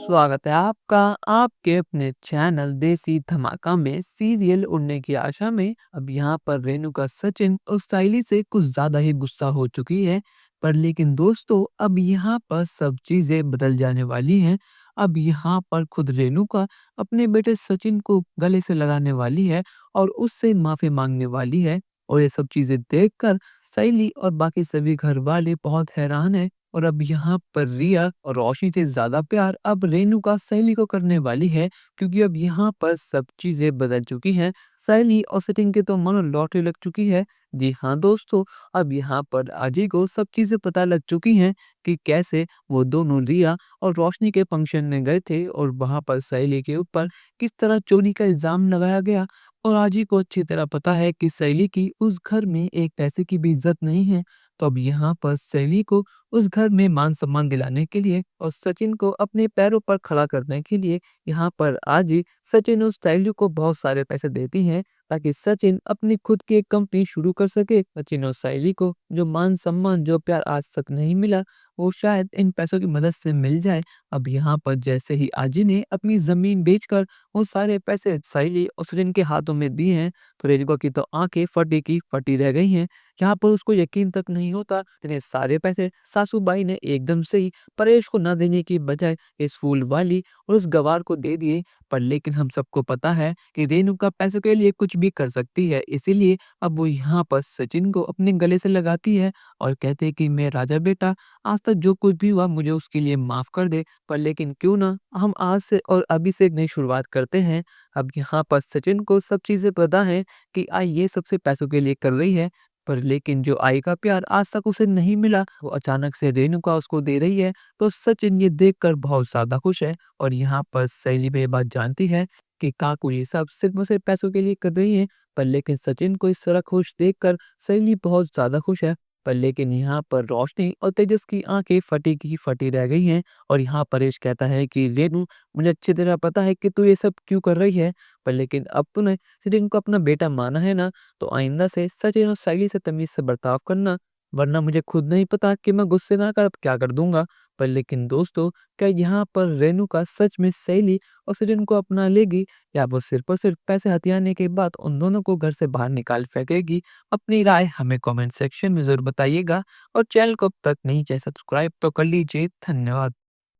स्वागत है आपका आपके अपने चैनल देसी धमाका में सीरियल उड़ने की आशा में। अब यहाँ पर रेणुका सचिन और साइली से कुछ ज्यादा ही गुस्सा हो चुकी है। पर लेकिन दोस्तों अब यहाँ पर सब चीजें बदल जाने वाली हैं। अब यहाँ पर खुद रेणुका अपने बेटे सचिन को गले से लगाने वाली है और उससे माफी मांगने वाली है। और ये सब चीजें देखकर साइली और बाकी सभी घर वाले बहुत हैरान है। और अब यहाँ पर रिया और रोशनी से ज्यादा प्यार अब रेणुका सहेली को करने वाली है, क्योंकि अब यहाँ पर सब चीजें बदल चुकी हैं। सहेली और सचिन के तो मनो लॉटरी लग चुकी है। जी हाँ दोस्तों, अब यहाँ पर अजय को सब चीजें पता लग चुकी हैं कि कैसे वो दोनों रिया और रोशनी के फंक्शन में गए थे और वहां पर सहेली के ऊपर किस तरह चोरी का इल्जाम लगाया गया। और अजय को अच्छी तरह पता है कि सहेली की उस घर में एक पैसे की भी इज्जत नहीं है। तो अब यहाँ पर सहेली को उस घर में मान सम्मान दिलाने के लिए और सचिन को अपने पैरों पर खड़ा करने के लिए यहाँ पर आज ही सचिन उस सहेली को बहुत सारे पैसे देती हैं, ताकि सचिन अपनी खुद की एक कंपनी शुरू कर सके। सचिन और सहेली को जो मान सम्मान जो प्यार आज तक नहीं मिला, वो शायद इन पैसों की मदद से मिल जाए। अब यहाँ पर जैसे ही आजी ने अपनी जमीन बेचकर वो सारे पैसे सहेली और सचिन के हाथों में दिए हैं, तो रेणुका की तो आंखें फटी की फटी रह गई हैं। यहाँ पर उसको यकीन तक नहीं होता इतने सारे पैसे सासूबाई ने एकदम से ही परेश को न देने की बजाय इस फूल वाली और उस गवार को दे दिए। पर लेकिन हम सबको पता है कि रेणुका पैसों के लिए कुछ भी कर सकती है, इसीलिए अब वो यहाँ पर सचिन को अपने गले से लगाती है और कहते हैं कि मैं राजा बेटा, आज तक जो कुछ भी हुआ मुझे उसके लिए माफ कर दे। पर लेकिन क्यों ना हम आज से और अभी से एक नई शुरुआत करते हैं। अब यहाँ पर सचिन को सब चीजें पता है कि आई ये सबसे पैसों के लिए कर रही है। पर लेकिन जो आई का प्यार आज तक उसे नहीं मिला, वो अचानक से रेणुका उसको दे रही है। तो सचिन ये देखकर बहुत ज्यादा खुश है। और यहाँ पर सहेली भी ये बात जानती है कि काकू ये सब सिर्फ और सिर्फ पैसों के लिए कर रही है। पर लेकिन सचिन को इस तरह खुश देखकर सहेली बहुत ज्यादा खुश है। पर लेकिन यहाँ पर रोशनी और तेजस की आंखें फटी की फटी रह गई हैं। और यहाँ परेश कहता है कि रेणु, मुझे अच्छी तरह पता है कि तू ये सब क्यों कर रही है। पर लेकिन अब तूने सचिन को अपना बेटा माना है ना, तो आइंदा से सचिन और साइली से तमीज से बर्ताव करना, वरना मुझे खुद नहीं पता कि मैं गुस्से ना कर क्या कर दूंगा। पर लेकिन दोस्तों, क्या यहाँ पर रेणुका सच में सहेली और सचिन को अपना लेगी, या वो सिर्फ और सिर्फ पैसे हथियाने के बाद उन दोनों को घर से बाहर निकाल फेंकेगी? अपनी राय हमें कमेंट सेक्शन में जरूर बताइएगा। और चैनल को अब तक नहीं चाहे सब्सक्राइब तो कर लीजिए। धन्यवाद।